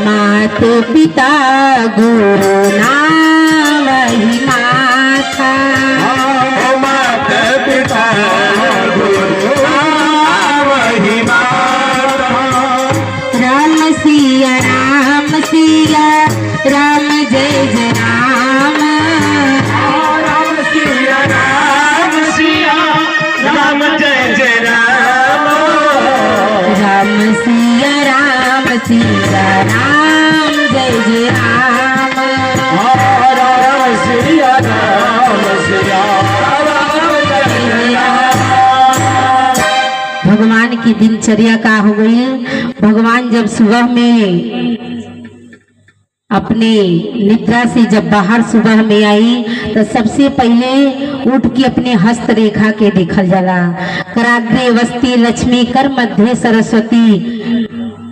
मात पिता गुरु नाम ही माता। मात पिता गुरु नाम ही माता। राम सिया राम जय जय राम। राम सिया राम जय जय राम। राम सिया राम जय जय राम। राम सिया राम जय जय राम। भगवान की दिनचर्या का हो गई। भगवान जब सुबह में अपने निद्रा से जब बाहर सुबह में आई तो सबसे पहले उठ के अपने हस्त रेखा के देखल जाला। कराग्रे वस्ती लक्ष्मी कर मध्य सरस्वती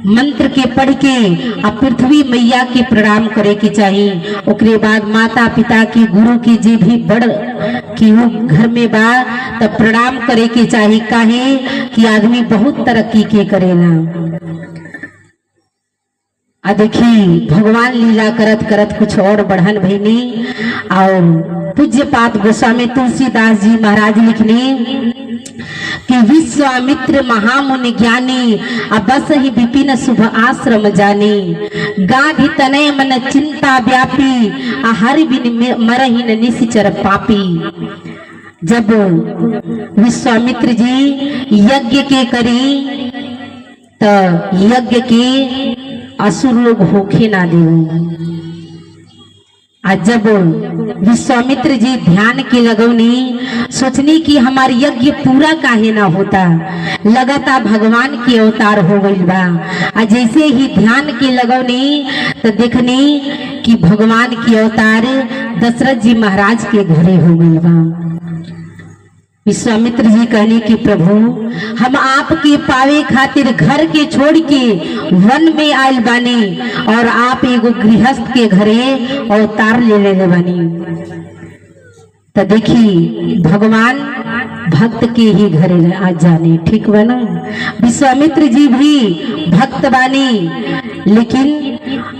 मंत्र के पढ़ के अब पृथ्वी मैया के प्रणाम करे के चाहिए। ओकरे बाद माता पिता की गुरु की जे भी बड़ की वो घर में बा तब प्रणाम करे के चाहिए। काहे कि आदमी बहुत तरक्की के करेला। आ देखी भगवान लीला करत करत कुछ और बढ़न भईनी। और पूज्य पाठ गोस्वामी तुलसीदास जी महाराज लिखने कि विश्वामित्र महामुनि ज्ञानी अबस ही विपिन शुभ आश्रम जानी। गाढ़ी तनय मन चिंता व्यापी हरि बिन मरहिन निश्चर पापी। जब विश्वामित्र जी यज्ञ के करी तो यज्ञ के असुर लोग होखे ना दे। आज जब विश्वामित्र जी ध्यान के लगौनी सोचनी कि हमार यज्ञ पूरा काहे ना होता। लगातार भगवान के अवतार हो गई बा। आज जैसे ही ध्यान के लगौनी तो देखनी कि भगवान के अवतार दशरथ जी महाराज के घरे हो गई बा। विश्वामित्र जी कहने कि प्रभु हम आपके पावे खातिर घर के छोड़ के वन में आयल बानी और आप एगो गृहस्थ के घरे अवतार ले बानी। तो देखी भगवान भक्त के ही घरे आ जाने। ठीक बा ना। विश्वामित्र जी भी भक्त बानी। लेकिन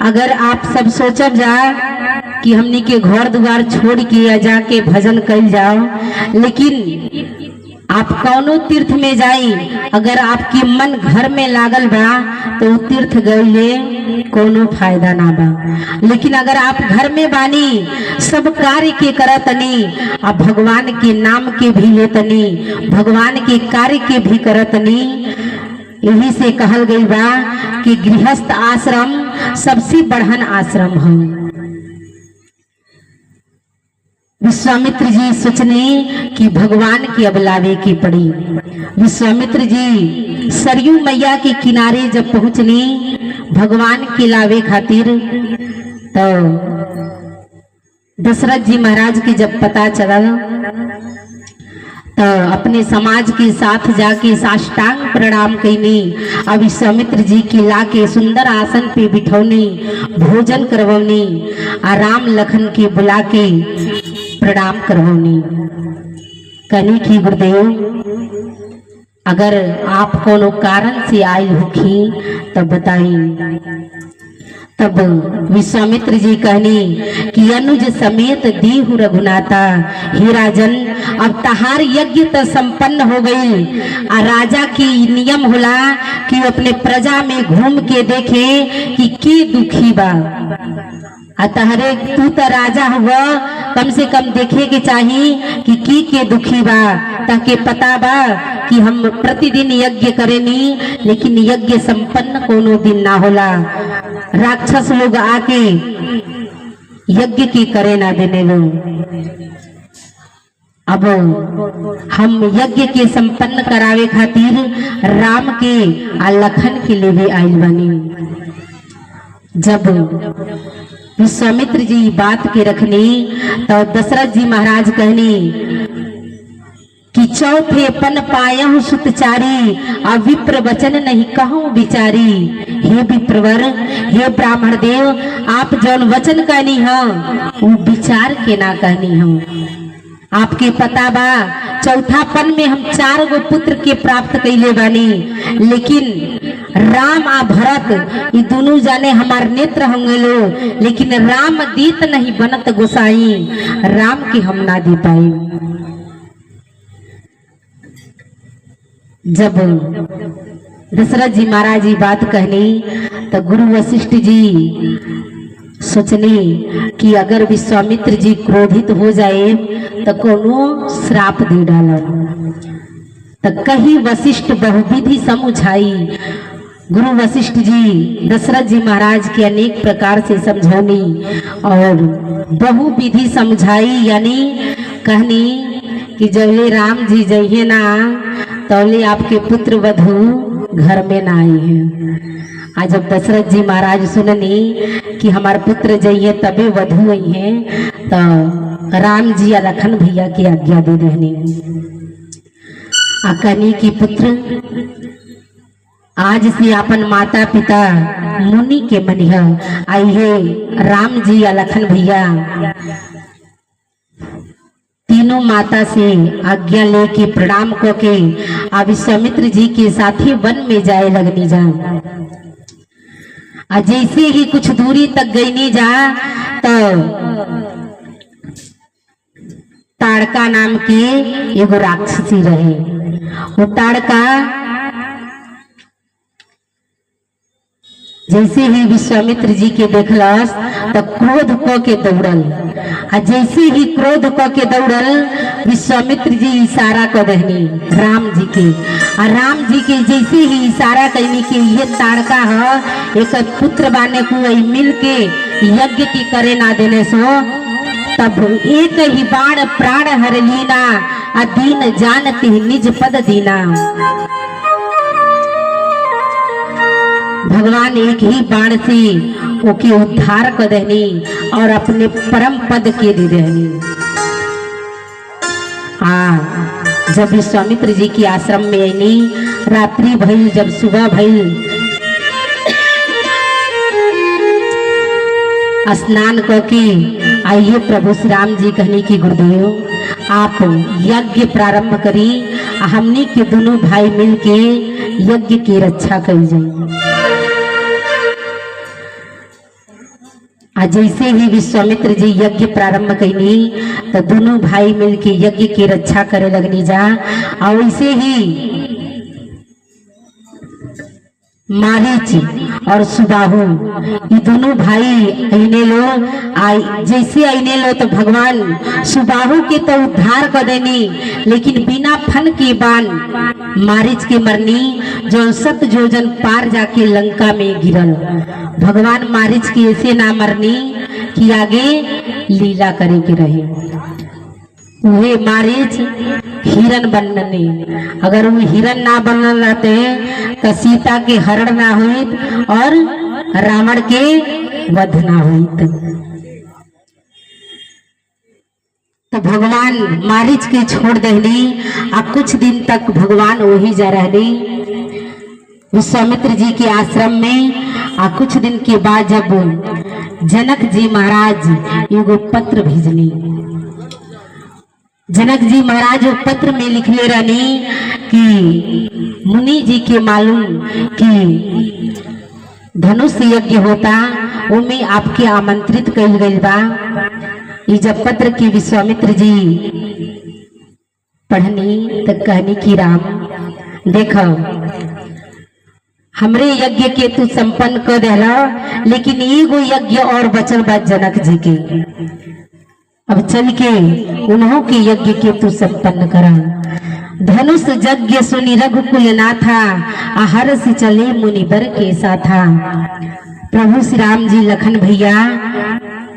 अगर आप सब सोचब जा कि हमनी के घर द्वार छोड़ के जाके भजन कर जाओ, लेकिन आप कौनो तीर्थ में जाई अगर आपकी मन घर में लागल बा तो तीर्थ गईले कोनो फायदा ना बा। लेकिन अगर आप घर में बानी सब कार्य के करतनी आप भगवान के नाम के भी लेतनी भगवान के कार्य के भी करतनी। यही से कहल गई बा कि गृहस्थ आश्रम सबसे बढ़न आश्रम है। विश्वामित्र जी सोचने कि भगवान की अबलावे की पड़ी। विश्वामित्र जी सरयू मैया के किनारे जब पहुंचनी भगवान के लावे खातिर तो दशरथ जी महाराज के जब पता चला तो अपने समाज के साथ जाके साष्टांग प्रणाम कैनी। अब विश्वामित्र जी की लाके सुंदर आसन पे बिठौनी भोजन करवनी और राम लखन के बुला के प्रणाम करवनी। कहनी की गुरुदेव अगर आप कोनो कारण से आई होखी तब बताई। तब विश्वामित्र जी कहनी कि अनुज समेत दीहु रघुनाथा। हे राजन अब तहार यज्ञ तो संपन्न हो गई। आ राजा की नियम होला कि अपने प्रजा में घूम के देखे कि के दुखी बा। तहरे तू तो राजा हुआ कम से कम देखे के चाहिए कि के दुखी बा ताकि पता बा कि हम प्रतिदिन यज्ञ करेनी लेकिन यज्ञ संपन्न कोनो दिन ना होला। राक्षस लोग आके यज्ञ की करे ना देने लोग। अब हम यज्ञ के संपन्न करावे खातिर राम के आ लखन के लिए भी आइल बनी। जब विश्वामित्र जी बात के रखनी तो दशरथ जी महाराज कहनी कि चौथे पन पायहु सुतचारी आ विप्र वचन नहीं कहूं विचारी। हे विप्रवर हे ब्राह्मण देव आप जौन वचन कहनी हो वो विचार के ना कहनी हो। आपके पता बा चौथापन में हम 4 गो पुत्र के प्राप्त कैले बानी, लेकिन राम आ भरत ये दोनों जाने हमार नेत्र होंगे लो, लेकिन राम दीत नहीं बनत गोसाई, राम के हम ना दे पाई। जब दशरथ जी महाराज जी बात कहनी तो गुरु वशिष्ठ जी सोचने कि अगर विश्वामित्र जी क्रोधित हो जाए तो कोनो श्राप दे डाल। तो कहीं वशिष्ठ बहुविधि समझाई। गुरु वशिष्ठ जी दशरथ जी महाराज के अनेक प्रकार से समझौनी और बहुविधि समझाई, यानी कहनी कि जब राम जी जाइए ना तौले आपके पुत्र वधु घर में ना आई है। आज जब दशरथ जी महाराज सुननी कि हमारे पुत्र जाइए तबे वधु आई है, तो राम जी या लखन भैया की आज्ञा दे देनी कहनी कि पुत्र आज से अपन माता पिता मुनि के मनिहा आई है। राम जी या लखन भैया तीनों माता से आज्ञा लेके प्रणाम करके विश्वामित्र जी के साथ ही वन में जाए लगनी जा। जैसे ही कुछ दूरी तक गई नहीं जा तो ताड़का नाम की एगो राक्षसी रहे। वो ताड़का जैसे ही विश्वामित्र जी के देखलस तो क्रोध क के दौड़ल। जैसे ही क्रोध क के दौड़ल विश्वामित्र जी इशारा कर दहनी राम जी के। राम जी के जैसे ही इशारा कहनी कि ये ताड़का है एक पुत्र बाने को मिल के यज्ञ की करे ना देने सो, तब एक ही बाण प्राण हर लीना दीन जानती निज पद दीना। भगवान एक ही बाण से ओके उद्धार कर देनी और अपने परम पद के दे देनी। जब विश्वामित्र जी की आश्रम में आईनी रात्रि भई, जब सुबह भई स्नान करके आइए प्रभु श्री राम जी कहने की गुरुदेव आप यज्ञ प्रारंभ करी, हमने के दोनों भाई मिलके यज्ञ की रक्षा करी जाए। जैसे ही विश्वामित्र जी यज्ञ प्रारंभ कैनी तो दोनों भाई मिलके यज्ञ की रक्षा करे लगनी जा। और वैसे ही मारीच और सुबाहु ये दोनों भाई अने लो जैसे अने लो तो भगवान सुबाहु के तो उद्धार कर देनी, लेकिन बिना फन के बाण मारीच के मरनी जो 7 योजन पार जाके लंका में गिरल। भगवान मारीच की ऐसे ना मरनी कि आगे लीला करे के रहे। वे मारीच हिरण बनने, अगर वो हिरण ना बनल रहते तो सीता के हरण ना हुई और रावण के वध ना हुई। तो भगवान मारीच के छोड़ देनी। कुछ दिन तक भगवान वही जा रहनी विश्वामित्र जी के आश्रम में। कुछ दिन के बाद जब जनक जी महाराज एगो पत्र भेजनी, जनक जी महाराज वो पत्र में लिखले रहनी कि मुनि जी के मालूम कि धनुष यज्ञ होता उनमें आपके आमंत्रित कल गई बा। ये जब पत्र की विश्वामित्र जी पढ़नी तो कहनी कि राम देखो हमरे यज्ञ के तू संपन्न कर देला, लेकिन एगो यज्ञ और बचल बा जनक जी के। अब चल के उन्हों के यज्ञ के तू संपन्न करा। धनुष यज्ञ सुनी रघुकुल नाथा, हर से चले मुनिबर के साथा। प्रभु श्री राम जी लखन भैया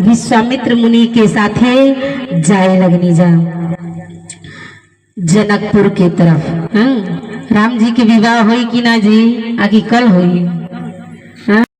विश्वामित्र मुनि के साथे जाए लगनी जा जनकपुर के तरफ। राम जी के विवाह हुई कि ना जी? आगे कल हुई।